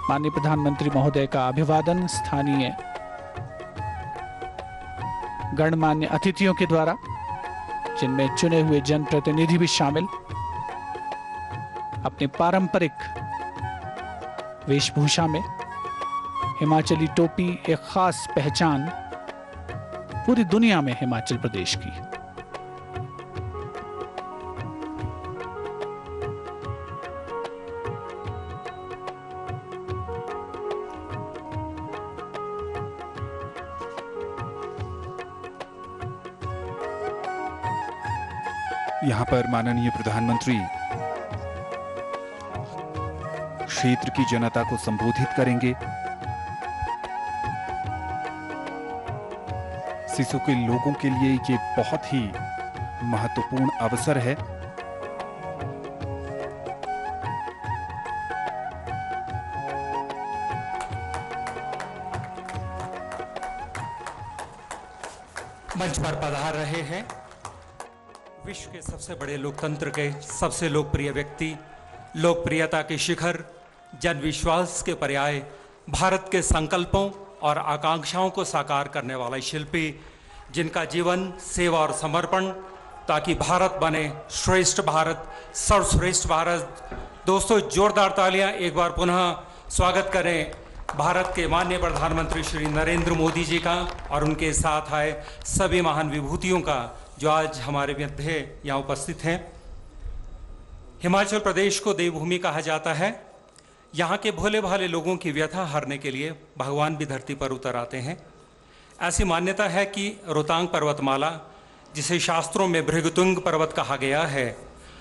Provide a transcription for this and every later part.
माननीय प्रधानमंत्री महोदय का अभिवादन स्थानीय गणमान्य अतिथियों के द्वारा, जिनमें चुने हुए जनप्रतिनिधि भी शामिल, अपने पारंपरिक वेशभूषा में। हिमाचली टोपी एक खास पहचान पूरी दुनिया में हिमाचल प्रदेश की। यहाँ पर माननीय प्रधानमंत्री क्षेत्र की जनता को संबोधित करेंगे। सिसु के लोगों के लिए ये बहुत ही महत्वपूर्ण अवसर है। मंच पर पधार रहे हैं विश्व के सबसे बड़े लोकतंत्र के सबसे लोकप्रिय व्यक्ति, लोकप्रियता के शिखर, जनविश्वास के पर्याय, भारत के संकल्पों और आकांक्षाओं को साकार करने वाले शिल्पी, जिनका जीवन, सेवा और समर्पण ताकि भारत बने श्रेष्ठ भारत, सर्वश्रेष्ठ भारत। दोस्तों, जोरदार तालियां एक बार पुनः स्वागत करें भारत के माननीय प्रधानमंत्री श्री नरेंद्र मोदी जी का और उनके साथ आए सभी महान विभूतियों का जो आज हमारे मध्य यहाँ उपस्थित हैं। हिमाचल प्रदेश को देवभूमि कहा जाता है। यहाँ के भोले भाले लोगों की व्यथा हरने के लिए भगवान भी धरती पर उतर आते हैं। ऐसी मान्यता है कि रोहतांग पर्वतमाला, जिसे शास्त्रों में भृगुतुंग पर्वत कहा गया है,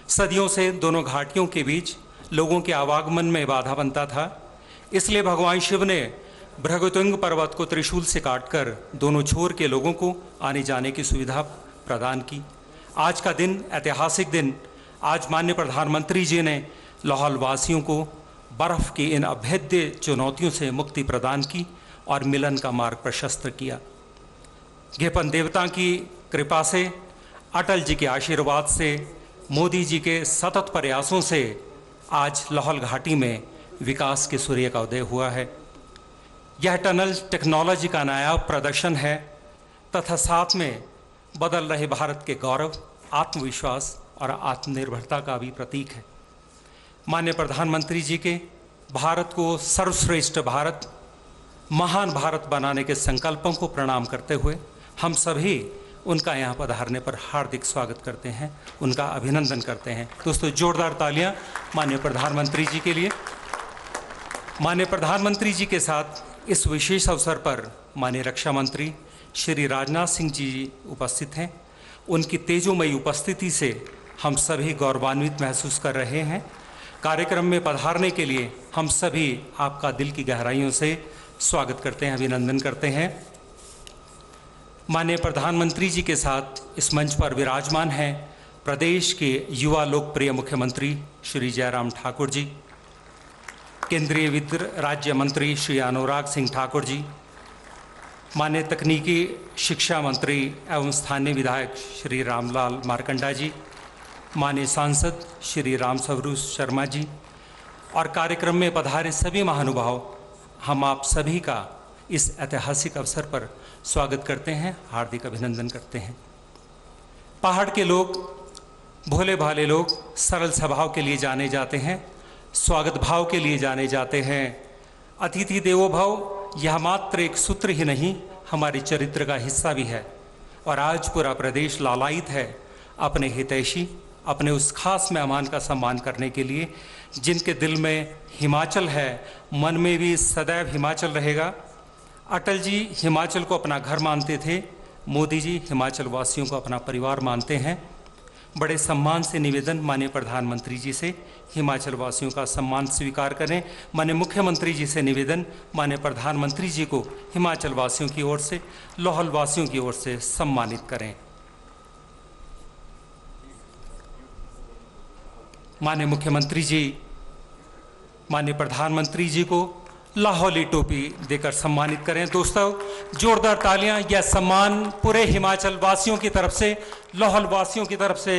सदियों से दोनों घाटियों के बीच लोगों के आवागमन में बाधा बनता था। इसलिए भगवान शिव ने भृगुतुंग पर्वत को त्रिशूल से काटकर दोनों छोर के लोगों को आने जाने की सुविधा प्रदान की। आज का दिन, ऐतिहासिक दिन, आज माननीय प्रधानमंत्री जी ने लाहौल वासियों को बर्फ की इन अभेद्य चुनौतियों से मुक्ति प्रदान की और मिलन का मार्ग प्रशस्त किया। घेपन देवता की कृपा से, अटल जी के आशीर्वाद से, मोदी जी के सतत प्रयासों से आज लाहौल घाटी में विकास के सूर्य का उदय हुआ है। यह टनल टेक्नोलॉजी का नायाब प्रदर्शन है तथा साथ में बदल रहे भारत के गौरव, आत्मविश्वास और आत्मनिर्भरता का भी प्रतीक है। माननीय प्रधानमंत्री जी के भारत को सर्वश्रेष्ठ भारत, महान भारत बनाने के संकल्पों को प्रणाम करते हुए हम सभी उनका यहाँ पधारने पर हार्दिक स्वागत करते हैं, उनका अभिनंदन करते हैं। दोस्तों, जोरदार तालियां माननीय प्रधानमंत्री जी के लिए। माननीय प्रधानमंत्री जी के साथ इस विशेष अवसर पर माननीय रक्षा मंत्री श्री राजनाथ सिंह जी उपस्थित हैं। उनकी तेजोमयी उपस्थिति से हम सभी गौरवान्वित महसूस कर रहे हैं। कार्यक्रम में पधारने के लिए हम सभी आपका दिल की गहराइयों से स्वागत करते हैं, अभिनंदन करते हैं। माननीय प्रधानमंत्री जी के साथ इस मंच पर विराजमान हैं प्रदेश के युवा लोकप्रिय मुख्यमंत्री श्री जयराम ठाकुर जी, केंद्रीय वित्त राज्य मंत्री श्री अनुराग सिंह ठाकुर जी, माननीय तकनीकी शिक्षा मंत्री एवं स्थानीय विधायक श्री रामलाल मारकंडा जी, माननीय सांसद श्री रामस्वरूप शर्मा जी और कार्यक्रम में पधारे सभी महानुभाव, हम आप सभी का इस ऐतिहासिक अवसर पर स्वागत करते हैं, हार्दिक अभिनंदन करते हैं। पहाड़ के लोग, भोले भाले लोग सरल स्वभाव के लिए जाने जाते हैं, स्वागत भाव के लिए जाने जाते हैं। अतिथि देवो भव यह मात्र एक सूत्र ही नहीं, हमारे चरित्र का हिस्सा भी है। और आज पूरा प्रदेश लालायित है अपने हितैषी, अपने उस खास मेहमान का सम्मान करने के लिए, जिनके दिल में हिमाचल है, मन में भी सदैव हिमाचल रहेगा। अटल जी हिमाचल को अपना घर मानते थे, मोदी जी हिमाचल वासियों को अपना परिवार मानते हैं। बड़े सम्मान से निवेदन माननीय प्रधानमंत्री जी से हिमाचल वासियों का सम्मान स्वीकार करें। माननीय मुख्यमंत्री जी से निवेदन, माननीय प्रधानमंत्री जी को हिमाचल वासियों की ओर से, लाहौल वासियों की ओर से सम्मानित करें। माननीय मुख्यमंत्री जी माननीय प्रधानमंत्री जी को लाहौली टोपी देकर सम्मानित करें। दोस्तों, जोरदार तालियां। यह सम्मान पूरे हिमाचल वासियों की तरफ से, लाहौल वासियों की तरफ से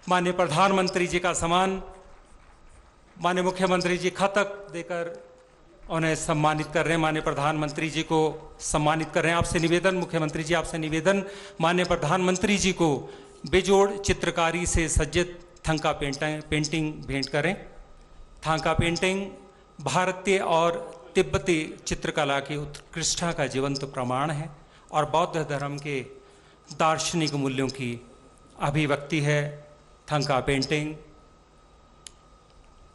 माननीय प्रधानमंत्री जी का सम्मान माननीय मुख्यमंत्री जी खतक देकर उन्हें सम्मानित कर रहे हैं। माननीय प्रधानमंत्री जी को सम्मानित कर रहे हैं। आपसे निवेदन, मुख्यमंत्री जी आपसे निवेदन, माननीय प्रधानमंत्री जी को बेजोड़ चित्रकारी से सज्जित थंका पेंटिंग भेंट करें। थांका पेंटिंग भारतीय और तिब्बती चित्रकला की उत्कृष्टता का जीवंत प्रमाण है और बौद्ध धर्म के दार्शनिक मूल्यों की अभिव्यक्ति है। थंका पेंटिंग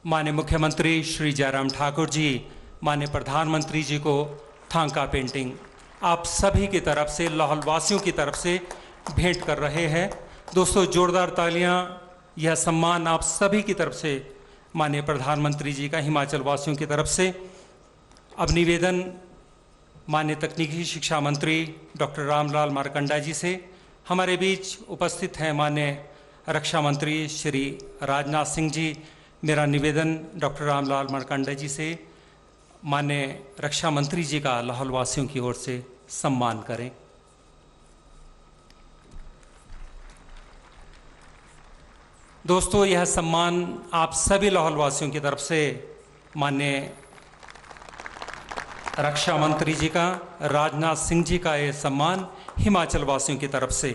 माननीय मुख्यमंत्री श्री जयराम ठाकुर जी, माननीय प्रधानमंत्री जी को थांका पेंटिंग आप सभी की तरफ से, लाहौल वासियों की तरफ से भेंट कर रहे हैं। दोस्तों जोरदार तालियां। यह सम्मान आप सभी की तरफ से माननीय प्रधानमंत्री जी का हिमाचल वासियों की तरफ से। अब निवेदन माननीय तकनीकी शिक्षा मंत्री डॉक्टर रामलाल मारकंडा जी से। हमारे बीच उपस्थित हैं माननीय रक्षा मंत्री श्री राजनाथ सिंह जी। मेरा निवेदन डॉक्टर रामलाल मारकंडा जी से माननीय रक्षा मंत्री जी का लाहौल वासियों की ओर से सम्मान करें। दोस्तों यह सम्मान आप सभी लाहौल वासियों की तरफ से माननीय रक्षा मंत्री जी का, राजनाथ सिंह जी का, यह सम्मान हिमाचल वासियों की तरफ से।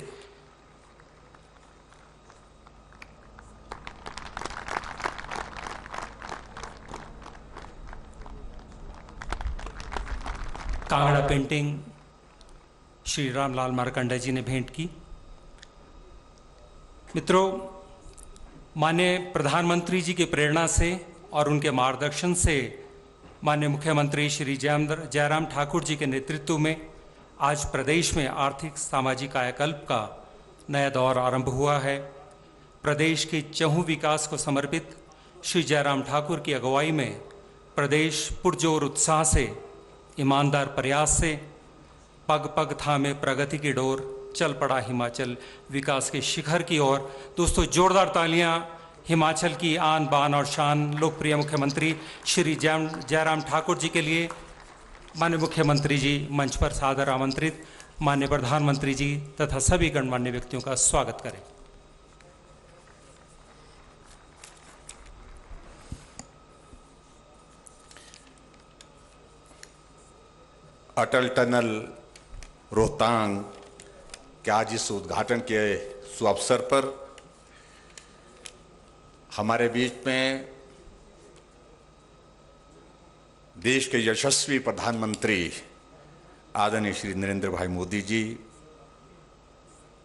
कांगड़ा पेंटिंग श्री रामलाल मारकंडा जी ने भेंट की। मित्रों, माननीय प्रधानमंत्री जी की प्रेरणा से और उनके मार्गदर्शन से माननीय मुख्यमंत्री श्री जयराम ठाकुर जी के नेतृत्व में आज प्रदेश में आर्थिक सामाजिक कायाकल्प का नया दौर आरंभ हुआ है। प्रदेश के चहुं विकास को समर्पित श्री जयराम ठाकुर की अगुवाई में प्रदेश पुरजोर उत्साह से, ईमानदार प्रयास से पग पग थामे प्रगति की डोर चल पड़ा हिमाचल विकास के शिखर की ओर। दोस्तों जोरदार तालियां हिमाचल की आन बान और शान लोकप्रिय मुख्यमंत्री श्री जयराम ठाकुर जी के लिए। माननीय मुख्यमंत्री जी मंच पर सादर आमंत्रित। माननीय प्रधानमंत्री जी तथा सभी गणमान्य व्यक्तियों का स्वागत करें। अटल टनल रोहतांग के आज इस उद्घाटन के सुअवसर पर हमारे बीच में देश के यशस्वी प्रधानमंत्री आदरणीय श्री नरेंद्र भाई मोदी जी,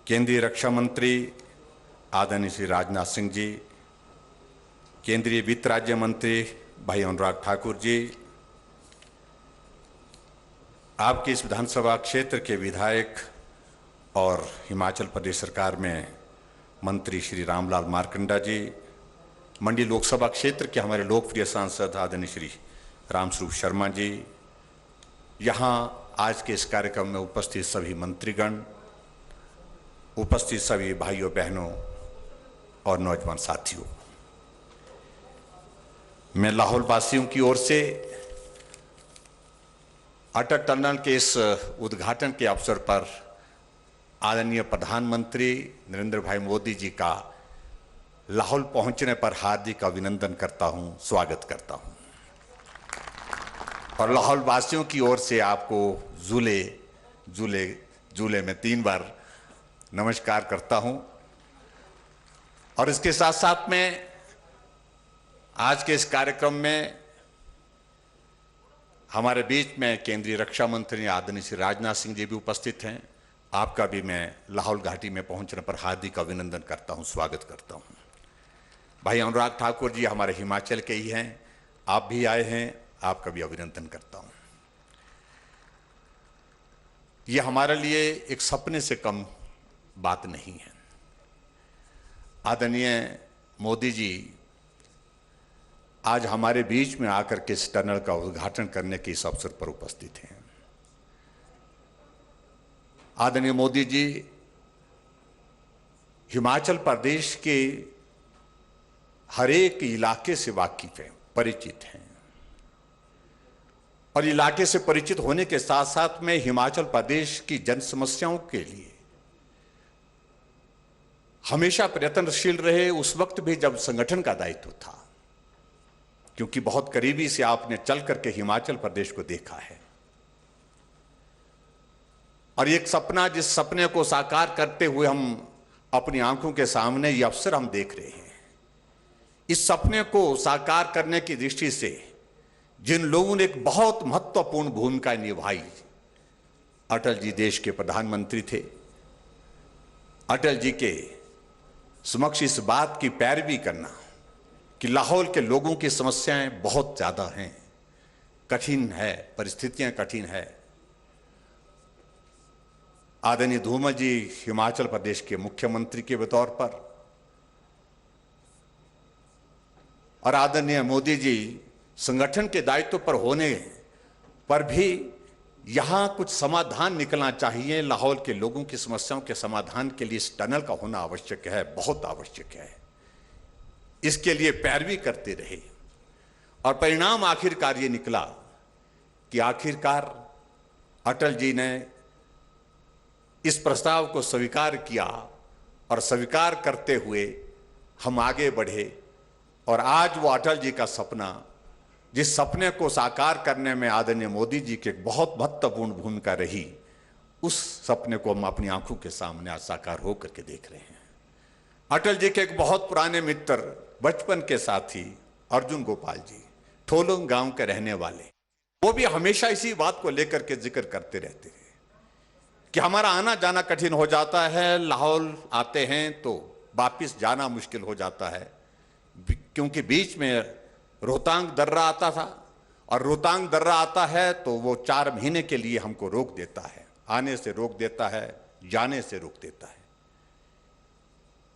केंद्रीय रक्षा मंत्री आदरणीय श्री राजनाथ सिंह जी, केंद्रीय वित्त राज्य मंत्री भाई अनुराग ठाकुर जी, आपके इस विधानसभा क्षेत्र के विधायक और हिमाचल प्रदेश सरकार में मंत्री श्री रामलाल मारकंडा जी, मंडी लोकसभा क्षेत्र के हमारे लोकप्रिय सांसद आदरणीय श्री रामस्वरूप शर्मा जी, यहाँ आज के इस कार्यक्रम में उपस्थित सभी मंत्रीगण, उपस्थित सभी भाइयों बहनों और नौजवान साथियों, मैं लाहौल वासियों की ओर से अटल टनल के इस उद्घाटन के अवसर पर आदरणीय प्रधानमंत्री नरेंद्र भाई मोदी जी का लाहौल पहुंचने पर हार्दिक अभिनंदन करता हूं, स्वागत करता हूं और लाहौल वासियों की ओर से आपको जूले में 3 बार नमस्कार करता हूं। और इसके साथ साथ में आज के इस कार्यक्रम में हमारे बीच में केंद्रीय रक्षा मंत्री आदरणीय श्री राजनाथ सिंह जी भी उपस्थित हैं। आपका भी मैं लाहौल घाटी में पहुंचने पर हार्दिक अभिनंदन करता हूं, स्वागत करता हूं। भाई अनुराग ठाकुर जी हमारे हिमाचल के ही हैं, आप भी आए हैं, आपका भी अभिनंदन करता हूं। यह हमारे लिए एक सपने से कम बात नहीं है। आदरणीय मोदी जी आज हमारे बीच में आकर के इस टनल का उद्घाटन करने के इस अवसर पर उपस्थित हैं। आदरणीय मोदी जी हिमाचल प्रदेश के हर एक इलाके से वाकिफ हैं, परिचित हैं और इलाके से परिचित होने के साथ साथ में हिमाचल प्रदेश की जन समस्याओं के लिए हमेशा प्रयत्नशील रहे। उस वक्त भी जब संगठन का दायित्व था क्योंकि बहुत करीबी से आपने चल करके हिमाचल प्रदेश को देखा है। और एक सपना, जिस सपने को साकार करते हुए हम अपनी आंखों के सामने ये अवसर हम देख रहे हैं, इस सपने को साकार करने की दृष्टि से जिन लोगों ने एक बहुत महत्वपूर्ण भूमिका निभाई, अटल जी देश के प्रधानमंत्री थे। अटल जी के समक्ष इस बात की पैरवी करना कि लाहौल के लोगों की समस्याएं बहुत ज्यादा हैं, कठिन है, परिस्थितियां कठिन है। आदरणीय धूमल जी हिमाचल प्रदेश के मुख्यमंत्री के तौर पर और आदरणीय मोदी जी संगठन के दायित्व पर होने पर भी यहां कुछ समाधान निकलना चाहिए। लाहौल के लोगों की समस्याओं के समाधान के लिए इस टनल का होना आवश्यक है, बहुत आवश्यक है। इसके लिए पैरवी करते रहे और परिणाम आखिरकार ये निकला कि आखिरकार अटल जी ने इस प्रस्ताव को स्वीकार किया और स्वीकार करते हुए हम आगे बढ़े। और आज वो अटल जी का सपना, जिस सपने को साकार करने में आदरणीय मोदी जी की एक बहुत महत्वपूर्ण भूमिका रही, उस सपने को हम अपनी आंखों के सामने आज साकार होकर के देख रहे हैं। अटल जी के एक बहुत पुराने मित्र, बचपन के साथी अर्जुन गोपाल जी, ठोलोंग गांव के रहने वाले, वो भी हमेशा इसी बात को लेकर के जिक्र करते रहते हैं कि हमारा आना जाना कठिन हो जाता है, लाहौल आते हैं तो वापिस जाना मुश्किल हो जाता है, क्योंकि बीच में रोहतांग दर्रा आता था और रोहतांग दर्रा आता है तो वो 4 महीने के लिए हमको रोक देता है, आने से रोक देता है, जाने से रोक देता है।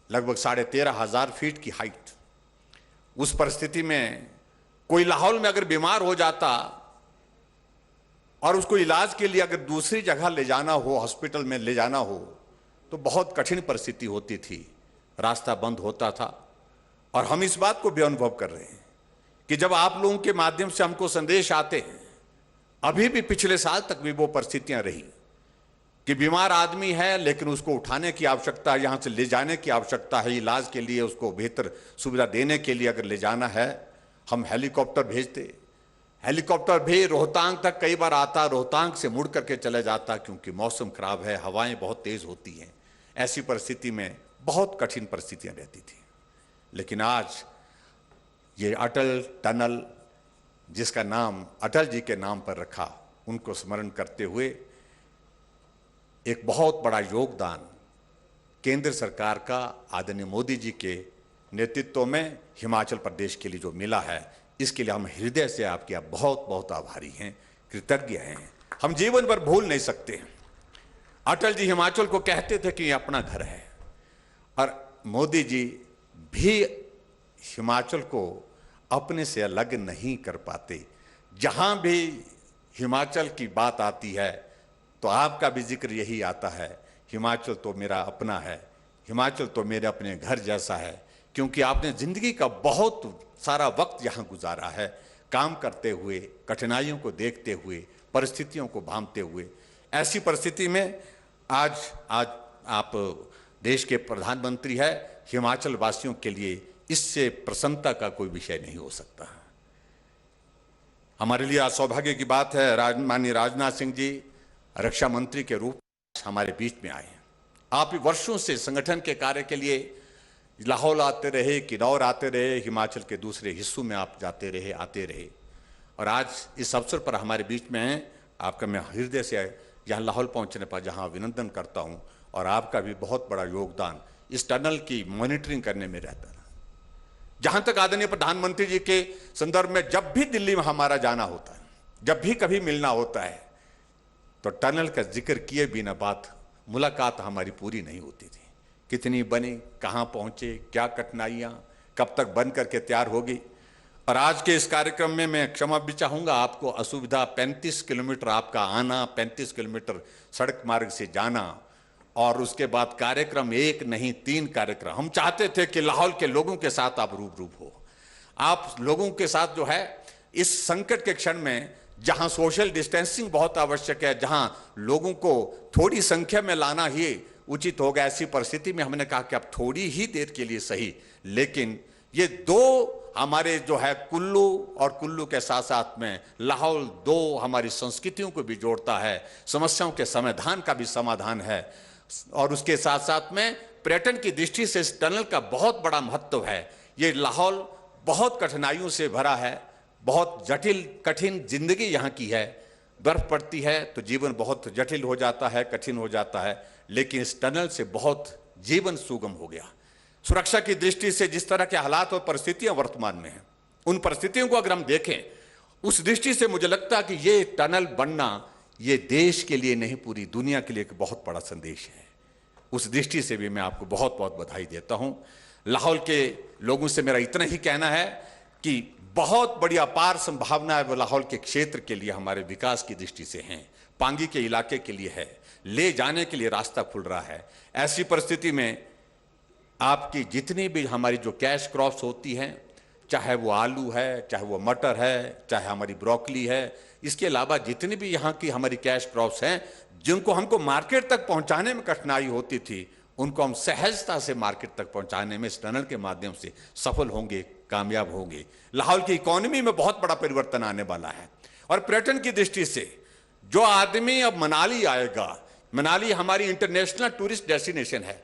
लगभग 13,500 फीट की हाइट। उस परिस्थिति में कोई लाहौल में अगर बीमार हो जाता और उसको इलाज के लिए अगर दूसरी जगह ले जाना हो, हॉस्पिटल में ले जाना हो, तो बहुत कठिन परिस्थिति होती थी, रास्ता बंद होता था। और हम इस बात को भी अनुभव कर रहे हैं कि जब आप लोगों के माध्यम से हमको संदेश आते हैं, अभी भी पिछले साल तक भी वो परिस्थितियां रही कि बीमार आदमी है लेकिन उसको उठाने की आवश्यकता है, यहां से ले जाने की आवश्यकता है, इलाज के लिए उसको बेहतर सुविधा देने के लिए अगर ले जाना है, हम हेलीकॉप्टर भेजते। हेलीकॉप्टर भी रोहतांग तक कई बार आता, रोहतांग से मुड़ करके चला जाता, क्योंकि मौसम खराब है, हवाएं बहुत तेज होती हैं। ऐसी परिस्थिति में बहुत कठिन परिस्थितियां रहती थी। लेकिन आज ये अटल टनल, जिसका नाम अटल जी के नाम पर रखा, उनको स्मरण करते हुए एक बहुत बड़ा योगदान केंद्र सरकार का आदरणीय मोदी जी के नेतृत्व में हिमाचल प्रदेश के लिए जो मिला है, इसके लिए हम हृदय से आपके बहुत बहुत आभारी हैं, कृतज्ञ हैं। हम जीवन भर भूल नहीं सकते। अटल जी हिमाचल को कहते थे कि ये अपना घर है, और मोदी जी भी हिमाचल को अपने से अलग नहीं कर पाते। जहां भी हिमाचल की बात आती है तो आपका भी जिक्र यही आता है, हिमाचल तो मेरा अपना है, हिमाचल तो मेरे अपने घर जैसा है, क्योंकि आपने जिंदगी का बहुत सारा वक्त यहां गुजारा है, काम करते हुए, कठिनाइयों को देखते हुए, परिस्थितियों को भांपते हुए। ऐसी परिस्थिति में आज आप देश के प्रधानमंत्री है, हिमाचल वासियों के लिए इससे प्रसन्नता का कोई विषय नहीं हो सकता। हमारे लिए आज सौभाग्य की बात है, माननीय राजनाथ सिंह जी रक्षा मंत्री के रूप में हमारे बीच में आए हैं। आप वर्षों से संगठन के कार्य के लिए लाहौल आते रहे, किन्नौर आते रहे, हिमाचल के दूसरे हिस्सों में आप जाते रहे, आते रहे, और आज इस अवसर पर हमारे बीच में हैं। आपका मैं हृदय से यहाँ लाहौल पहुँचने पर जहाँ अभिनंदन करता हूँ, और आपका भी बहुत बड़ा योगदान इस टनल की मॉनिटरिंग करने में रहता है। जहां तक आदरणीय प्रधानमंत्री जी के संदर्भ में, जब भी दिल्ली में हमारा जाना होता है, जब भी कभी मिलना होता है, तो टनल का जिक्र किए बिना मुलाकात हमारी पूरी नहीं होती थी। कितनी बनी, कहां पहुंचे, क्या कठिनाइयां, कब तक बन करके तैयार होगी। और आज के इस कार्यक्रम में मैं क्षमा भी चाहूंगा, आपको असुविधा 35 किलोमीटर आपका आना, 35 किलोमीटर सड़क मार्ग से जाना, और उसके बाद कार्यक्रम 1 नहीं 3 कार्यक्रम। हम चाहते थे कि लाहौल के लोगों के साथ आप रूबरू हो, आप लोगों के साथ जो है इस संकट के क्षण में, जहां सोशल डिस्टेंसिंग बहुत आवश्यक है, जहां लोगों को थोड़ी संख्या में लाना ही उचित होगा, ऐसी परिस्थिति में हमने कहा कि अब थोड़ी ही देर के लिए सही, लेकिन ये 2 हमारे जो है कुल्लू और कुल्लू के साथ साथ में लाहौल, दो हमारी संस्कृतियों को भी जोड़ता है, समस्याओं के समाधान का भी समाधान है। और उसके साथ साथ में पर्यटन की दृष्टि से इस टनल का बहुत बड़ा महत्व है। ये लाहौल बहुत कठिनाइयों से भरा है, बहुत जटिल कठिन जिंदगी यहाँ की है। बर्फ पड़ती है तो जीवन बहुत जटिल हो जाता है, कठिन हो जाता है, लेकिन इस टनल से बहुत जीवन सुगम हो गया। सुरक्षा की दृष्टि से जिस तरह के हालात और परिस्थितियां वर्तमान में हैं, उन परिस्थितियों को अगर हम देखें, उस दृष्टि से मुझे लगता है कि ये टनल बनना ये देश के लिए नहीं, पूरी दुनिया के लिए एक बहुत बड़ा संदेश है। उस दृष्टि से भी मैं आपको बहुत बहुत बधाई देता हूं। लाहौल के लोगों से मेरा इतना ही कहना है कि बहुत बड़ी अपार संभावना है वो लाहौल के क्षेत्र के लिए हमारे विकास की दृष्टि से हैं, पांगी के इलाके के लिए है, ले जाने के लिए रास्ता खुल रहा है। ऐसी परिस्थिति में आपकी जितनी भी हमारी जो कैश क्रॉप्स होती हैं, चाहे वो आलू है, चाहे वो मटर है, चाहे हमारी ब्रोकली है, इसके अलावा जितनी भी यहाँ की हमारी कैश क्रॉप्स हैं, जिनको हमको मार्केट तक पहुँचाने में कठिनाई होती थी, उनको हम सहजता से मार्केट तक पहुँचाने में इस टनल के माध्यम से सफल होंगे, कामयाब होंगे। लाहौल की इकोनॉमी में बहुत बड़ा परिवर्तन आने वाला है। और पर्यटन की दृष्टि से जो आदमी अब मनाली आएगा, मनाली हमारी इंटरनेशनल टूरिस्ट डेस्टिनेशन है,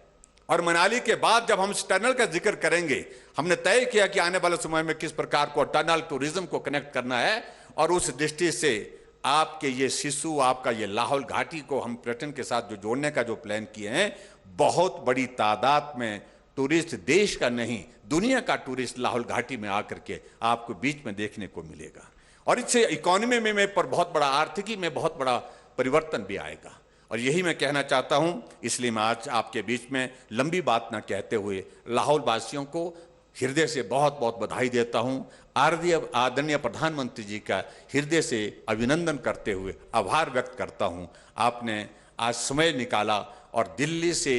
और मनाली के बाद जब हम इस टनल का जिक्र करेंगे, हमने तय किया कि आने वाले समय में किस प्रकार को टनल टूरिज्म को कनेक्ट करना है, और उस दृष्टि से आपके ये सिसु, आपका ये लाहौल घाटी को हम पर्यटन के साथ जो जोड़ने का जो प्लान किए हैं, बहुत बड़ी तादाद में टूरिस्ट, देश का नहीं दुनिया का टूरिस्ट लाहौल घाटी में आकर के आपको बीच में देखने को मिलेगा। और इससे इकोनॉमी में पर बहुत बड़ा, आर्थिकी में बहुत बड़ा परिवर्तन भी आएगा। और यही मैं कहना चाहता हूं, इसलिए मैं आज आपके बीच में लंबी बात ना कहते हुए लाहौल वासियों को हृदय से बहुत बहुत बधाई देता हूं। आदरणीय प्रधानमंत्री जी का हृदय से अभिनंदन करते हुए आभार व्यक्त करता हूं। आपने आज समय निकाला और दिल्ली से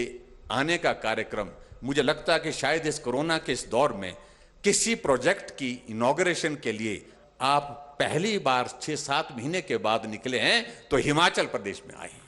आने का कार्यक्रम, मुझे लगता है कि शायद इस कोरोना के इस दौर में किसी प्रोजेक्ट की इनॉग्रेशन के लिए आप पहली बार 6-7 महीने के बाद निकले हैं, तो हिमाचल प्रदेश में आए हैं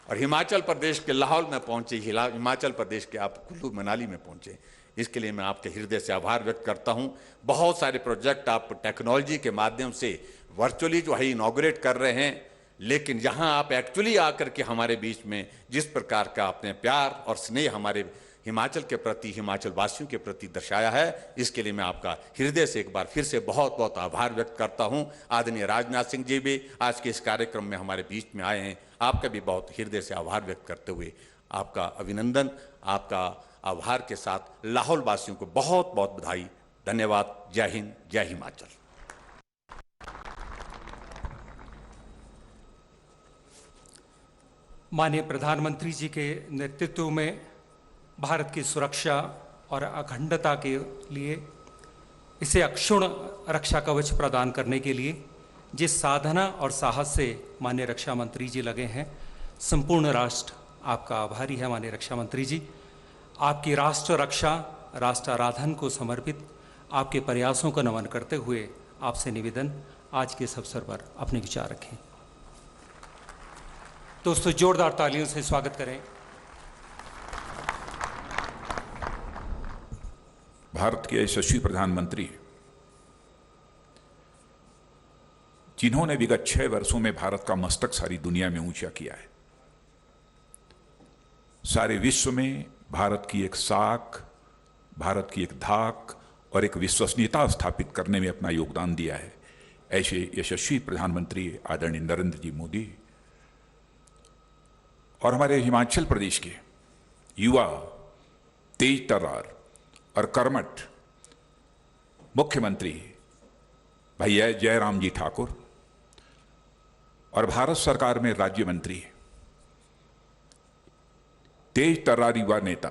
और हिमाचल प्रदेश के लाहौल में पहुंचे, हिमाचल प्रदेश के आप कुल्लू मनाली में पहुंचे। इसके लिए मैं आपके हृदय से आभार व्यक्त करता हूं। बहुत सारे प्रोजेक्ट आप टेक्नोलॉजी के माध्यम से वर्चुअली जो है इनॉग्रेट कर रहे हैं, लेकिन यहाँ आप एक्चुअली आकर के हमारे बीच में जिस प्रकार का आपने प्यार और स्नेह हमारे हिमाचल के प्रति, हिमाचल वासियों के प्रति दर्शाया है, इसके लिए मैं आपका हृदय से एक बार फिर से बहुत बहुत आभार व्यक्त करता हूं। आदरणीय राजनाथ सिंह जी भी आज के इस कार्यक्रम में हमारे बीच में आए हैं, आपका भी बहुत हृदय से आभार व्यक्त करते हुए आपका अभिनंदन, आपका आभार के साथ लाहौल वासियों को बहुत बहुत बधाई, धन्यवाद। जय हिंद, जय हिमाचल। माननीय प्रधानमंत्री जी के नेतृत्व में भारत की सुरक्षा और अखंडता के लिए, इसे अक्षुण्ण रक्षा कवच प्रदान करने के लिए जिस साधना और साहस से माननीय रक्षा मंत्री जी लगे हैं, संपूर्ण राष्ट्र आपका आभारी है। माननीय रक्षा मंत्री जी, आपकी राष्ट्र रक्षा, राष्ट्र आराधन को समर्पित आपके प्रयासों को नमन करते हुए आपसे निवेदन, आज के इस अवसर पर अपने विचार रखें। दोस्तों, जोरदार तालियों से स्वागत करें। भारत के यशस्वी प्रधानमंत्री, जिन्होंने विगत 6 वर्षों में भारत का मस्तक सारी दुनिया में ऊंचा किया है, सारे विश्व में भारत की एक साख, भारत की एक धाक और एक विश्वसनीयता स्थापित करने में अपना योगदान दिया है, ऐसे यशस्वी प्रधानमंत्री आदरणीय नरेंद्र जी मोदी और हमारे हिमाचल प्रदेश के युवा, तेज तर्रार और कर्मठ मुख्यमंत्री भैया जयराम जी ठाकुर और भारत सरकार में राज्य मंत्री तेज तर्रार युवा नेता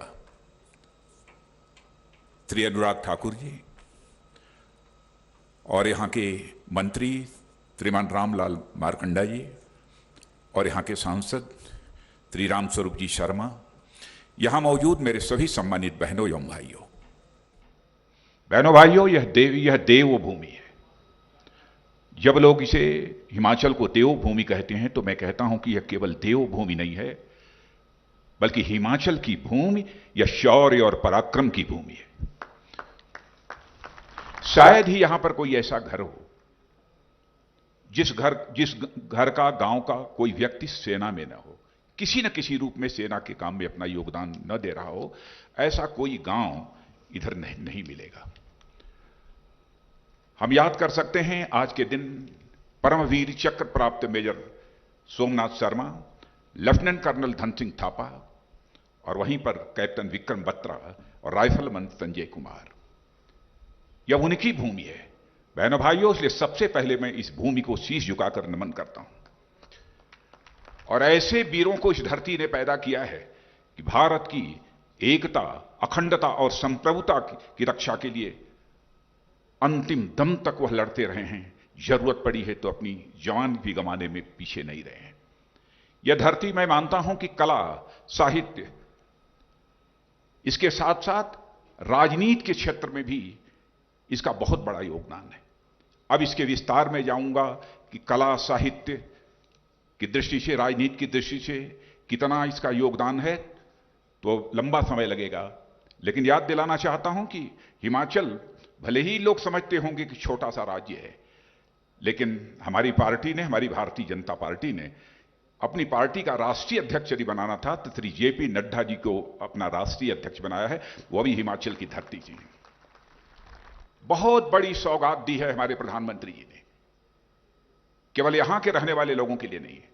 श्री अनुराग ठाकुर जी और यहाँ के मंत्री श्रीमान रामलाल मारकंडा जी और यहाँ के सांसद श्री राम स्वरूप जी शर्मा, यहाँ मौजूद मेरे सभी सम्मानित बहनों एवं भाइयों, यह देवभूमि है। जब लोग इसे हिमाचल को देवभूमि कहते हैं तो मैं कहता हूं कि यह केवल देवभूमि नहीं है, बल्कि हिमाचल की भूमि यह शौर्य और पराक्रम की भूमि है। शायद ही यहां पर कोई ऐसा घर हो जिस घर का, गांव का कोई व्यक्ति सेना में न हो, किसी न किसी रूप में सेना के काम में अपना योगदान न दे रहा हो। ऐसा कोई गांव इधर नहीं मिलेगा। हम याद कर सकते हैं आज के दिन परमवीर चक्र प्राप्त major Somnath Sharma, lieutenant colonel Dhan Singh Thapa और वहीं पर कैप्टन विक्रम बत्रा और राइफलमैन संजय कुमार। यह उनकी भूमि है बहनों भाइयों, इसलिए सबसे पहले मैं इस भूमि को शीश झुकाकर नमन करता हूं। और ऐसे वीरों को इस धरती ने पैदा किया है कि भारत की एकता, अखंडता और संप्रभुता की रक्षा के लिए अंतिम दम तक वह लड़ते रहे हैं। जरूरत पड़ी है तो अपनी जान भी गंवाने में पीछे नहीं रहे हैं। यह धरती, मैं मानता हूं कि कला, साहित्य, इसके साथ साथ राजनीति के क्षेत्र में भी इसका बहुत बड़ा योगदान है। अब इसके विस्तार में जाऊंगा कि कला, साहित्य की दृष्टि से, राजनीति की दृष्टि से कितना इसका योगदान है तो लंबा समय लगेगा। लेकिन याद दिलाना चाहता हूं कि हिमाचल भले ही लोग समझते होंगे कि छोटा सा राज्य है, लेकिन हमारी पार्टी ने, हमारी भारतीय जनता पार्टी ने अपनी पार्टी का राष्ट्रीय अध्यक्ष यदि बनाना था तो श्री जेपी नड्डा जी को अपना राष्ट्रीय अध्यक्ष बनाया है, वो भी हिमाचल की धरती से। बहुत बड़ी सौगात दी है हमारे प्रधानमंत्री जी ने, केवल यहां के रहने वाले लोगों के लिए नहीं है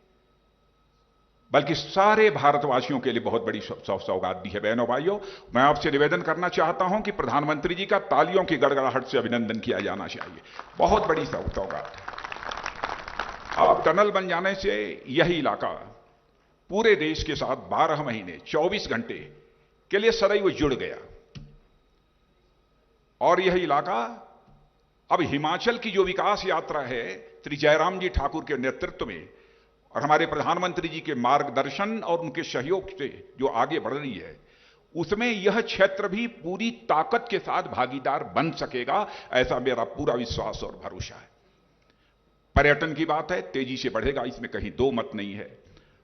बल्कि सारे भारतवासियों के लिए बहुत बड़ी सौगात दी है। बहनों भाइयों, मैं आपसे निवेदन करना चाहता हूं कि प्रधानमंत्री जी का तालियों की गड़गड़ाहट से अभिनंदन किया जाना चाहिए। बहुत बड़ी सौगात है। अब टनल बन जाने से यही इलाका पूरे देश के साथ 12 महीने 24 घंटे के लिए सदैव जुड़ गया। और यह इलाका अब हिमाचल की जो विकास यात्रा है श्री जयराम जी ठाकुर के नेतृत्व में और हमारे प्रधानमंत्री जी के मार्गदर्शन और उनके सहयोग से जो आगे बढ़ रही है, उसमें यह क्षेत्र भी पूरी ताकत के साथ भागीदार बन सकेगा, ऐसा मेरा पूरा विश्वास और भरोसा है। पर्यटन की बात है, तेजी से बढ़ेगा, इसमें कहीं दो मत नहीं है।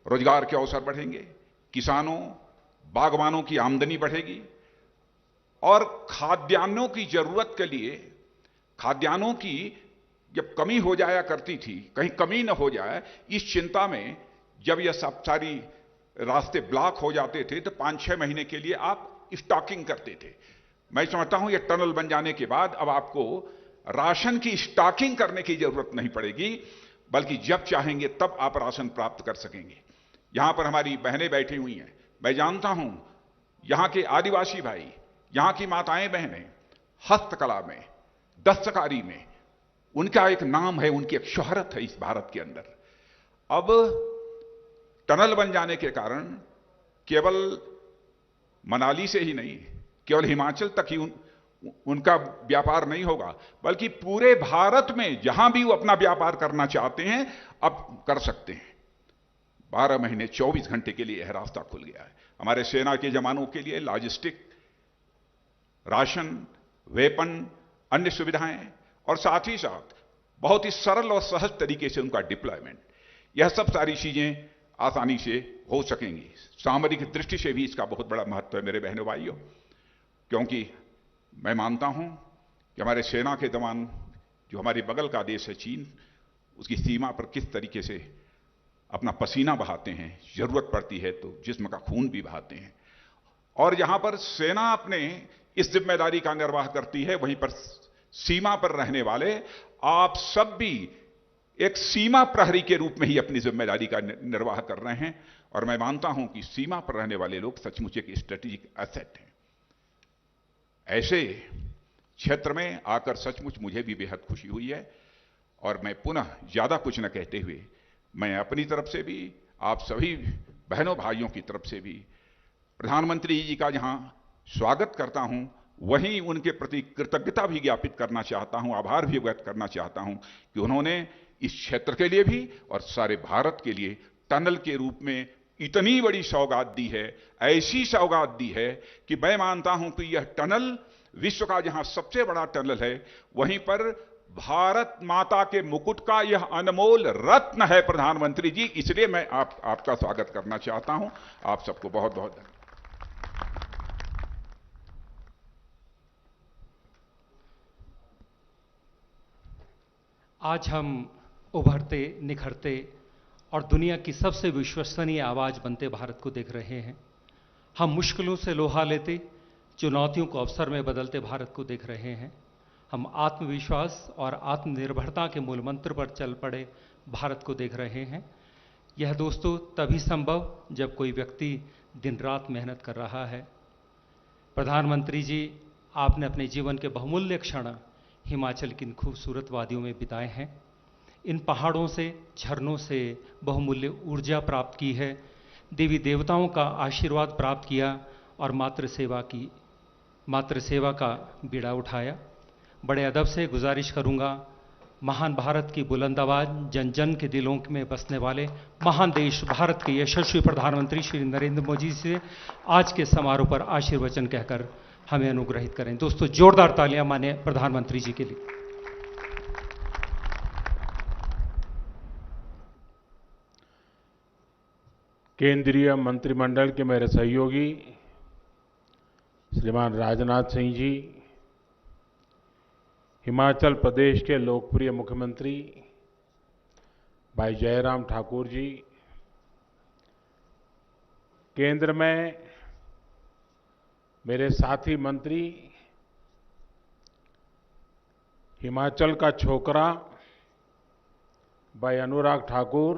रोजगार के अवसर बढ़ेंगे, किसानों, बागवानों की आमदनी बढ़ेगी और खाद्यान्नों की जरूरत के लिए, खाद्यान्नों की जब कमी हो जाया करती थी, कहीं कमी न हो जाए, इस चिंता में जब यह सब सारी रास्ते ब्लॉक हो जाते थे तो 5-6 महीने के लिए आप स्टॉकिंग करते थे। मैं समझता हूं यह टनल बन जाने के बाद अब आपको राशन की स्टॉकिंग करने की जरूरत नहीं पड़ेगी, बल्कि जब चाहेंगे तब आप राशन प्राप्त कर सकेंगे। यहां पर हमारी बहनें बैठी हुई हैं, मैं जानता हूं यहां के आदिवासी भाई, यहां की माताएं बहनें हस्तकला में, दस्तकारी में उनका एक नाम है, उनकी एक शोहरत है इस भारत के अंदर। अब टनल बन जाने के कारण केवल मनाली से ही नहीं, केवल हिमाचल तक ही उनका व्यापार नहीं होगा, बल्कि पूरे भारत में जहां भी वो अपना व्यापार करना चाहते हैं अब कर सकते हैं। 12 महीने 24 घंटे के लिए यह रास्ता खुल गया है। हमारे सेना के जवानों के लिए लॉजिस्टिक, राशन, वेपन, अन्य सुविधाएं और साथ ही साथ बहुत ही सरल और सहज तरीके से उनका डिप्लॉयमेंट, यह सब सारी चीजें आसानी से हो सकेंगी। सामरिक दृष्टि से भी इसका बहुत बड़ा महत्व है मेरे बहनों भाइयों, क्योंकि मैं मानता हूं कि हमारे सेना के जवान जो हमारे बगल का देश है चीन, उसकी सीमा पर किस तरीके से अपना पसीना बहाते हैं, जरूरत पड़ती है तो जिस्म का खून भी बहाते हैं। और जहां पर सेना अपने इस जिम्मेदारी का निर्वाह करती है, वहीं पर सीमा पर रहने वाले आप सब भी एक सीमा प्रहरी के रूप में ही अपनी जिम्मेदारी का निर्वाह कर रहे हैं। और मैं मानता हूं कि सीमा पर रहने वाले लोग सचमुच एक स्ट्रेटेजिक एसेट हैं। ऐसे क्षेत्र में आकर सचमुच मुझे भी बेहद खुशी हुई है। और मैं पुनः ज्यादा कुछ न कहते हुए मैं अपनी तरफ से भी, आप सभी बहनों भाइयों की तरफ से भी प्रधानमंत्री जी का जहां स्वागत करता हूं, वहीं उनके प्रति कृतज्ञता भी ज्ञापित करना चाहता हूं, आभार भी व्यक्त करना चाहता हूं कि उन्होंने इस क्षेत्र के लिए भी और सारे भारत के लिए टनल के रूप में इतनी बड़ी सौगात दी है, ऐसी सौगात दी है कि मैं मानता हूं कि यह टनल विश्व का जहां सबसे बड़ा टनल है, वहीं पर भारत माता के मुकुट का यह अनमोल रत्न है प्रधानमंत्री जी। इसलिए मैं आपका स्वागत करना चाहता हूं। आप सबको बहुत बहुत धन्यवाद। आज हम उभरते, निखरते और दुनिया की सबसे विश्वसनीय आवाज बनते भारत को देख रहे हैं। हम मुश्किलों से लोहा लेते, चुनौतियों को अवसर में बदलते भारत को देख रहे हैं। हम आत्मविश्वास और आत्मनिर्भरता के मूल मंत्र पर चल पड़े भारत को देख रहे हैं। यह दोस्तों तभी संभव जब कोई व्यक्ति दिन रात मेहनत कर रहा है। प्रधानमंत्री जी, आपने अपने जीवन के बहुमूल्य क्षण हिमाचल की इन खूबसूरत वादियों में बिताए हैं। इन पहाड़ों से, झरनों से बहुमूल्य ऊर्जा प्राप्त की है, देवी देवताओं का आशीर्वाद प्राप्त किया और मातृ सेवा का बीड़ा उठाया। बड़े अदब से गुजारिश करूंगा, महान भारत की बुलंद आवाज, जन जन के दिलों में बसने वाले महान देश भारत के यशस्वी प्रधानमंत्री श्री नरेंद्र मोदी से आज के समारोह पर आशीर्वचन कहकर हमें अनुग्रहित करें। दोस्तों, जोरदार तालियां माने प्रधानमंत्री जी के लिए। केंद्रीय मंत्रिमंडल के मेरे सहयोगी श्रीमान राजनाथ सिंह जी, हिमाचल प्रदेश के लोकप्रिय मुख्यमंत्री भाई जयराम ठाकुर जी, केंद्र में मेरे साथी मंत्री, हिमाचल का छोकरा भाई अनुराग ठाकुर,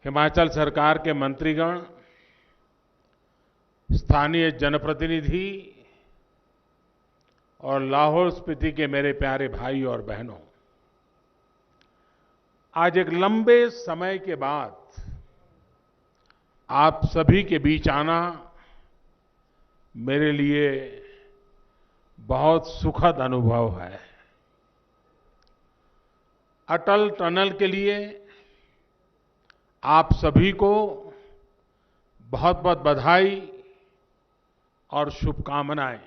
हिमाचल सरकार के मंत्रीगण, स्थानीय जनप्रतिनिधि और लाहौल स्पीति के मेरे प्यारे भाई और बहनों, आज एक लंबे समय के बाद आप सभी के बीच आना मेरे लिए बहुत सुखद अनुभव है। अटल टनल के लिए आप सभी को बहुत बहुत बधाई और शुभकामनाएं।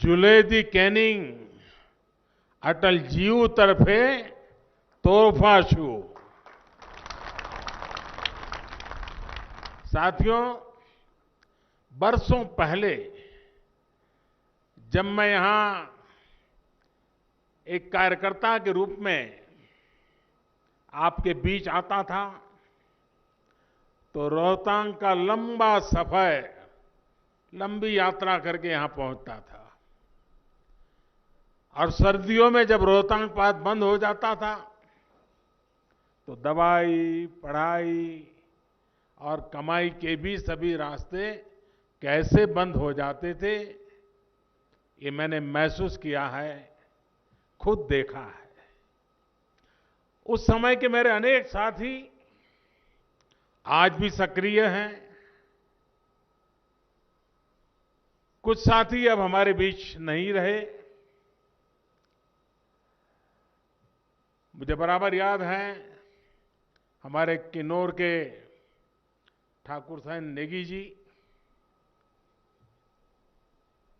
जुले दी कैनिंग अटल जीव तरफे तोहफा छू। साथियों, बरसों पहले जब मैं यहां एक कार्यकर्ता के रूप में आपके बीच आता था तो रोहतांग का लंबा सफर, लंबी यात्रा करके यहां पहुंचता था और सर्दियों में जब रोहतांग पास बंद हो जाता था तो दवाई, पढ़ाई और कमाई के भी सभी रास्ते कैसे बंद हो जाते थे, ये मैंने महसूस किया है, खुद देखा है। उस समय के मेरे अनेक साथी आज भी सक्रिय हैं। कुछ साथी अब हमारे बीच नहीं रहे। मुझे बराबर याद है हमारे किन्नौर के ठाकुर साहब नेगी जी,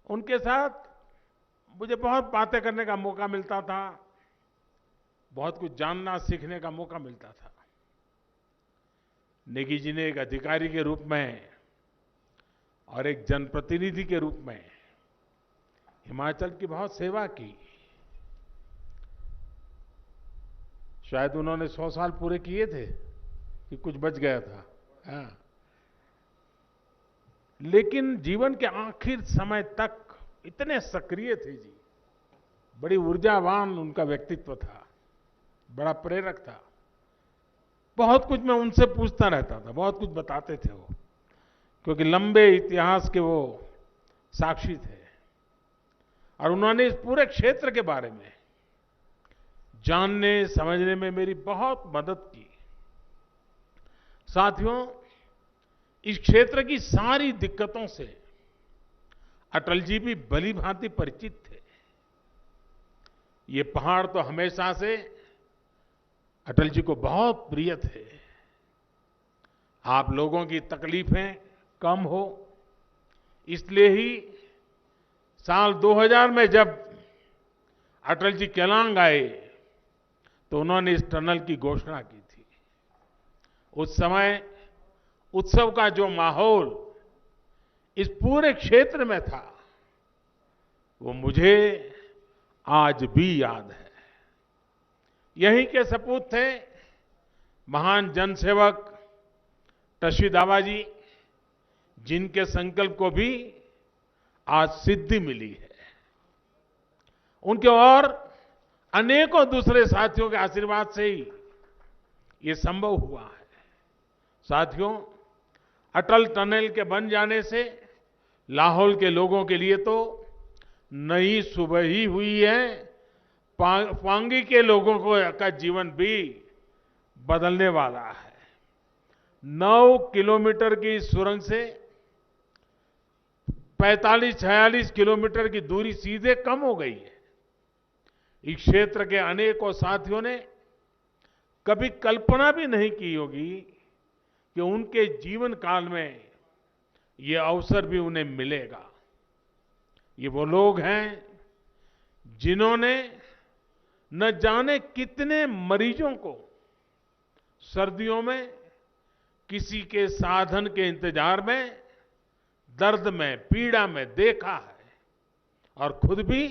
उनके साथ मुझे बहुत बातें करने का मौका मिलता था, बहुत कुछ जानना सीखने का मौका मिलता था। नेगी जी ने एक अधिकारी के रूप में और एक जनप्रतिनिधि के रूप में हिमाचल की बहुत सेवा की। शायद उन्होंने 100 साल पूरे किए थे कि कुछ बच गया था। हाँ। लेकिन जीवन के आखिर समय तक इतने सक्रिय थे जी, बड़ी ऊर्जावान उनका व्यक्तित्व था, बड़ा प्रेरक था। बहुत कुछ मैं उनसे पूछता रहता था, बहुत कुछ बताते थे वो, क्योंकि लंबे इतिहास के वो साक्षी थे और उन्होंने इस पूरे क्षेत्र के बारे में जानने समझने में मेरी बहुत मदद की। साथियों, इस क्षेत्र की सारी दिक्कतों से अटल जी भी भली भांति परिचित थे। ये पहाड़ तो हमेशा से अटल जी को बहुत प्रिय थे। आप लोगों की तकलीफें कम हो, इसलिए ही साल 2000 में जब अटल जी केलांग आए तो उन्होंने इस टनल की घोषणा की थी। उस समय उत्सव का जो माहौल इस पूरे क्षेत्र में था, वो मुझे आज भी याद है। यहीं के सपूत थे महान जनसेवक टशी दावा जी, जिनके संकल्प को भी आज सिद्धि मिली है। उनके और अनेकों दूसरे साथियों के आशीर्वाद से ही ये संभव हुआ है। साथियों, अटल टनल के बन जाने से लाहौल के लोगों के लिए तो नई सुबह ही हुई है। पांगी के लोगों का जीवन भी बदलने वाला है। 9 किलोमीटर की सुरंग से 45-46 किलोमीटर की दूरी सीधे कम हो गई है। इस क्षेत्र के अनेकों साथियों ने कभी कल्पना भी नहीं की होगी कि उनके जीवन काल में ये अवसर भी उन्हें मिलेगा। ये वो लोग हैं जिन्होंने न जाने कितने मरीजों को सर्दियों में किसी के साधन के इंतजार में, दर्द में, पीड़ा में देखा है और खुद भी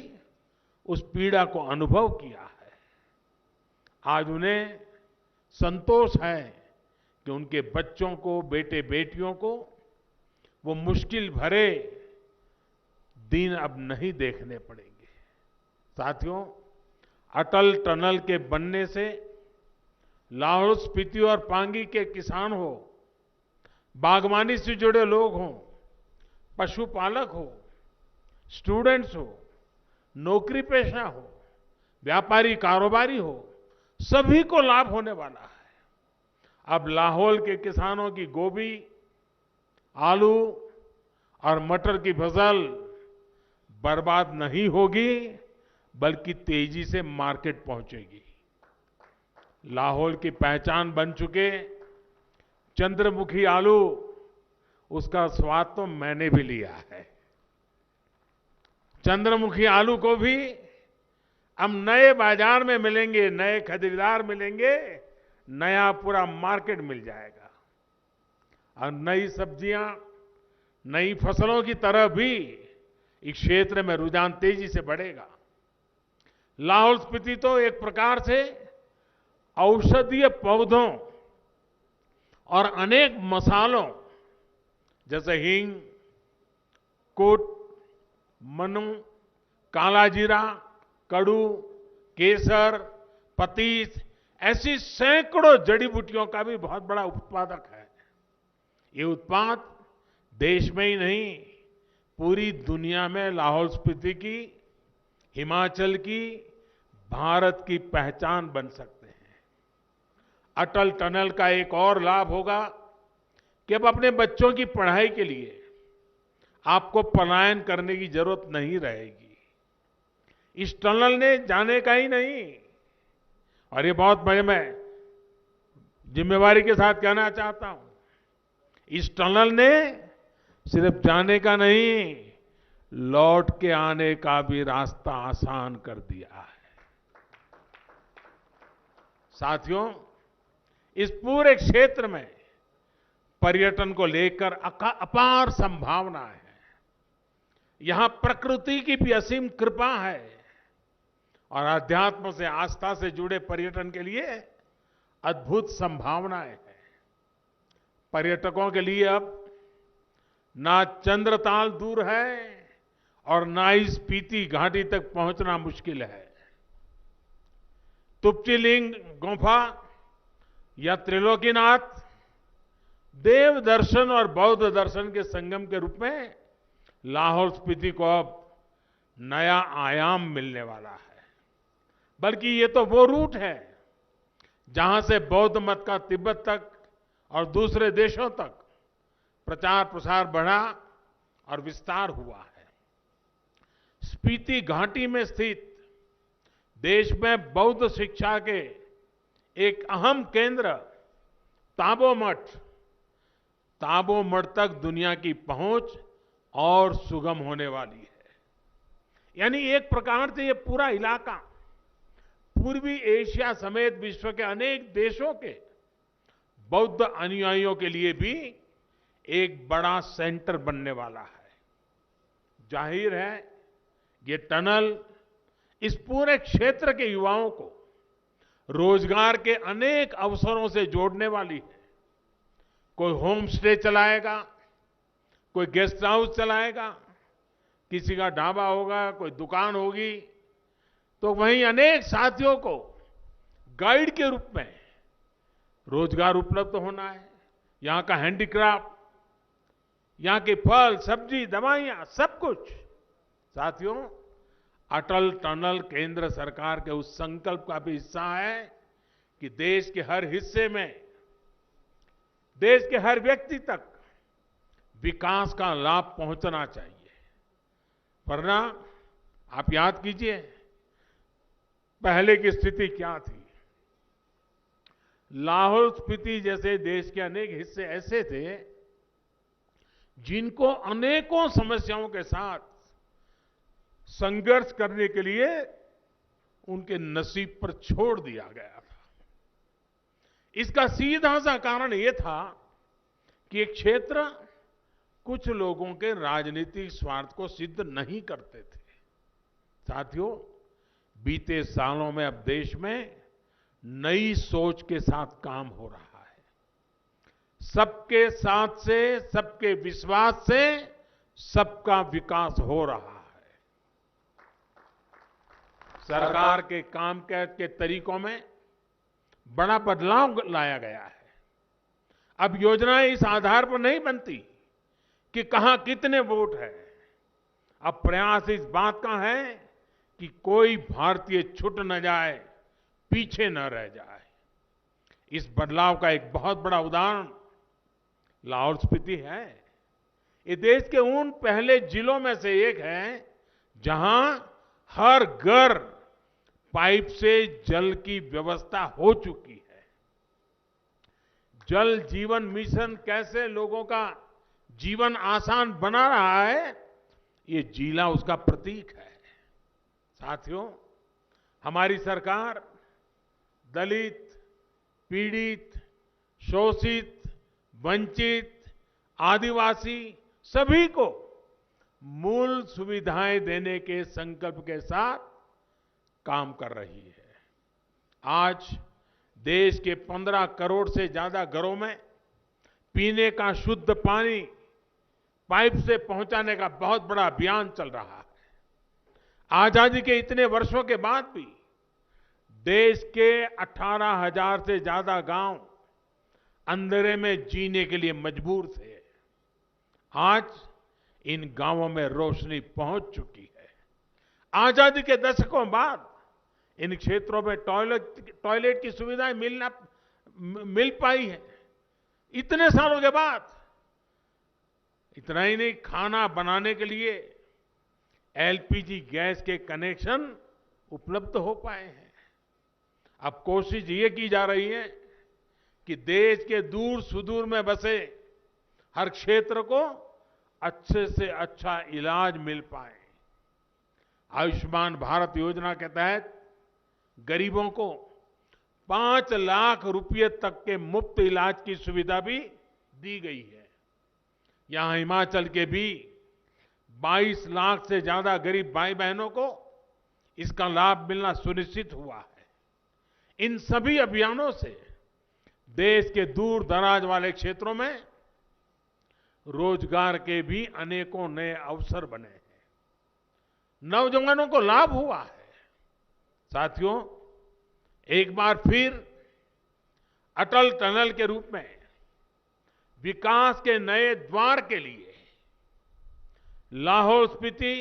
उस पीड़ा को अनुभव किया है। आज उन्हें संतोष है कि उनके बच्चों को, बेटे बेटियों को वो मुश्किल भरे दिन अब नहीं देखने पड़ेंगे। साथियों, अटल टनल के बनने से लाहौल स्पीति और पांगी के किसान हो, बागवानी से जुड़े लोग हों, पशुपालक हो, स्टूडेंट्स हो, नौकरी पेशा हो, व्यापारी कारोबारी हो, सभी को लाभ होने वाला है। अब लाहौल के किसानों की गोभी, आलू और मटर की फसल बर्बाद नहीं होगी, बल्कि तेजी से मार्केट पहुंचेगी। लाहौल की पहचान बन चुके चंद्रमुखी आलू, उसका स्वाद तो मैंने भी लिया है। चंद्रमुखी आलू को भी अब नए बाजार में मिलेंगे, नए खरीदार मिलेंगे, नया पूरा मार्केट मिल जाएगा। और नई सब्जियां, नई फसलों की तरह भी इस क्षेत्र में रुझान तेजी से बढ़ेगा। लाहौल स्पीति तो एक प्रकार से औषधीय पौधों और अनेक मसालों जैसे हींग, कूट, मनु, काला जीरा, कड़ू, केसर, पतीस, ऐसी सैकड़ों जड़ी बूटियों का भी बहुत बड़ा उत्पादक है। ये उत्पाद देश में ही नहीं, पूरी दुनिया में लाहौल स्पीति की, हिमाचल की, भारत की पहचान बन सकते हैं। अटल टनल का एक और लाभ होगा कि अब अपने बच्चों की पढ़ाई के लिए आपको पलायन करने की जरूरत नहीं रहेगी। इस टनल ने जाने का ही नहीं, और ये बहुत बड़े मैं जिम्मेवारी के साथ कहना चाहता हूं, इस टनल ने सिर्फ जाने का नहीं, लौट के आने का भी रास्ता आसान कर दिया है। साथियों, इस पूरे क्षेत्र में पर्यटन को लेकर अपार संभावनाएं हैं। यहां प्रकृति की भी असीम कृपा है और अध्यात्म से, आस्था से जुड़े पर्यटन के लिए अद्भुत संभावनाएं हैं। पर्यटकों के लिए अब ना चंद्रताल दूर है और ना ही स्पीति घाटी तक पहुंचना मुश्किल है। तुपची गुफा या त्रिलोकीनाथ देव दर्शन और बौद्ध दर्शन के संगम के रूप में लाहौल स्पीति को अब नया आयाम मिलने वाला है। बल्कि ये तो वो रूट है जहां से बौद्ध मत का तिब्बत तक और दूसरे देशों तक प्रचार प्रसार बढ़ा और विस्तार हुआ है। स्पीति घाटी में स्थित देश में बौद्ध शिक्षा के एक अहम केंद्र ताबो मठ तक दुनिया की पहुंच और सुगम होने वाली है। यानी एक प्रकार से ये पूरा इलाका पूर्वी एशिया समेत विश्व के अनेक देशों के बौद्ध अनुयायियों के लिए भी एक बड़ा सेंटर बनने वाला है। जाहिर है ये टनल इस पूरे क्षेत्र के युवाओं को रोजगार के अनेक अवसरों से जोड़ने वाली है। कोई होम स्टे चलाएगा, कोई गेस्ट हाउस चलाएगा, किसी का ढाबा होगा, कोई दुकान होगी, तो वहीं अनेक साथियों को गाइड के रूप में रोजगार उपलब्ध होना है। यहां का हैंडीक्राफ्ट, यहां के फल, सब्जी, दवाइयां, सब कुछ। साथियों, अटल टनल केंद्र सरकार के उस संकल्प का भी हिस्सा है कि देश के हर हिस्से में, देश के हर व्यक्ति तक विकास का लाभ पहुंचना चाहिए। वरना आप याद कीजिए पहले की स्थिति क्या थी। लाहौल स्पीति जैसे देश के अनेक हिस्से ऐसे थे जिनको अनेकों समस्याओं के साथ संघर्ष करने के लिए उनके नसीब पर छोड़ दिया गया था। इसका सीधा सा कारण यह था कि एक क्षेत्र कुछ लोगों के राजनीतिक स्वार्थ को सिद्ध नहीं करते थे। साथियों, बीते सालों में अब देश में नई सोच के साथ काम हो रहा है। सबके साथ से, सबके विश्वास से सबका विकास हो रहा है। सरकार के कामकाज के तरीकों में बड़ा बदलाव लाया गया है। अब योजनाएं इस आधार पर नहीं बनती कि कहां कितने वोट है। अब प्रयास इस बात का है कि कोई भारतीय छूट न जाए, पीछे न रह जाए। इस बदलाव का एक बहुत बड़ा उदाहरण लाहौल स्पीति है। ये देश के उन पहले जिलों में से एक है जहां हर घर पाइप से जल की व्यवस्था हो चुकी है। जल जीवन मिशन कैसे लोगों का जीवन आसान बना रहा है, ये जिला उसका प्रतीक है। साथियों, हमारी सरकार दलित, पीड़ित, शोषित, वंचित, आदिवासी सभी को मूल सुविधाएं देने के संकल्प के साथ काम कर रही है। आज देश के 15 करोड़ से ज्यादा घरों में पीने का शुद्ध पानी पाइप से पहुंचाने का बहुत बड़ा अभियान चल रहा है। आजादी के इतने वर्षों के बाद भी देश के 18,000 से ज्यादा गांव अंधेरे में जीने के लिए मजबूर थे। आज इन गांवों में रोशनी पहुंच चुकी है। आजादी के दशकों बाद इन क्षेत्रों में टॉयलेट की सुविधाएं मिल पाई है। इतने सालों के बाद इतना ही नहीं, खाना बनाने के लिए एलपीजी गैस के कनेक्शन उपलब्ध हो पाए हैं। अब कोशिश ये की जा रही है कि देश के दूर सुदूर में बसे हर क्षेत्र को अच्छे से अच्छा इलाज मिल पाए। आयुष्मान भारत योजना के तहत गरीबों को 5 लाख रुपए तक के मुफ्त इलाज की सुविधा भी दी गई है। यहां हिमाचल के भी 22 लाख से ज्यादा गरीब भाई बहनों को इसका लाभ मिलना सुनिश्चित हुआ है। इन सभी अभियानों से देश के दूर दराज वाले क्षेत्रों में रोजगार के भी अनेकों नए अवसर बने हैं। नौजवानों को लाभ हुआ है। साथियों, एक बार फिर अटल टनल के रूप में विकास के नए द्वार के लिए लाहौल स्पीति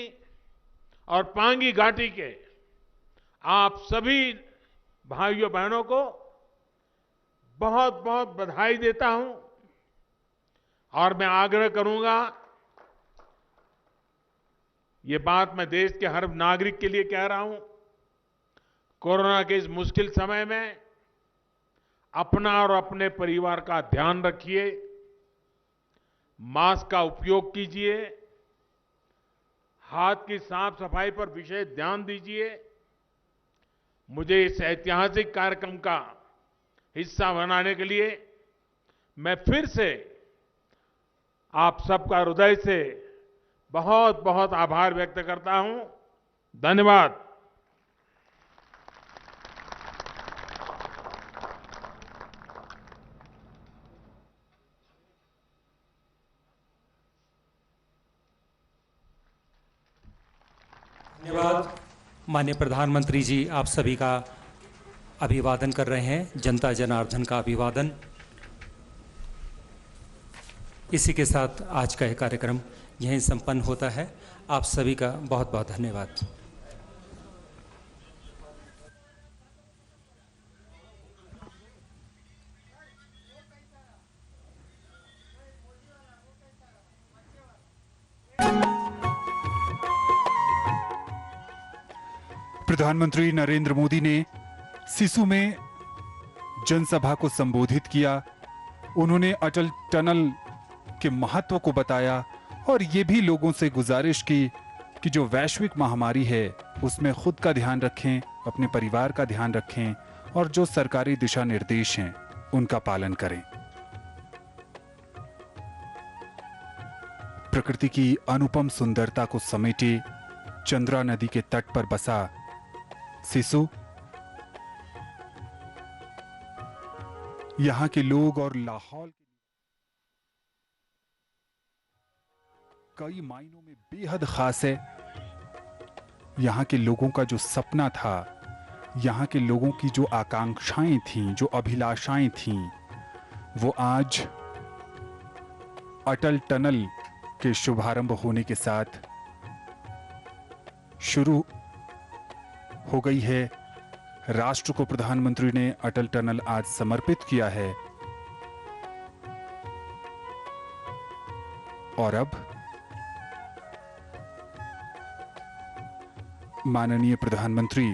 और पांगी घाटी के आप सभी भाइयों बहनों को बहुत बहुत बधाई देता हूं। और मैं आग्रह करूंगा, ये बात मैं देश के हर नागरिक के लिए कह रहा हूं, कोरोना के इस मुश्किल समय में अपना और अपने परिवार का ध्यान रखिए, मास्क का उपयोग कीजिए, हाथ की साफ सफाई पर विशेष ध्यान दीजिए। मुझे इस ऐतिहासिक कार्यक्रम का हिस्सा बनाने के लिए मैं फिर से आप सबका हृदय से बहुत बहुत आभार व्यक्त करता हूं। धन्यवाद। धन्यवाद। माननीय प्रधानमंत्री जी, आप सभी का अभिवादन कर रहे हैं, जनता जनार्दन का अभिवादन। इसी के साथ आज का यह कार्यक्रम यहीं संपन्न होता है। आप सभी का बहुत बहुत धन्यवाद। प्रधानमंत्री नरेंद्र मोदी ने सिसु में जनसभा को संबोधित किया। उन्होंने अटल टनल के महत्व को बताया और ये भी लोगों से गुजारिश की कि जो वैश्विक महामारी है उसमें खुद का ध्यान रखें, अपने परिवार का ध्यान रखें और जो सरकारी दिशा निर्देश हैं उनका पालन करें। प्रकृति की अनुपम सुंदरता को समेटे चंद्रा नदी के तट पर बसा सिसु यहां के लोग और लाहौल कई मायनों में बेहद खास है। यहां के लोगों का जो सपना था, यहां के लोगों की जो आकांक्षाएं थीं, जो अभिलाषाएं थीं, वो आज अटल टनल के शुभारंभ होने के साथ शुरू हो गई है। राष्ट्र को प्रधानमंत्री ने अटल टनल आज समर्पित किया है और अब माननीय प्रधानमंत्री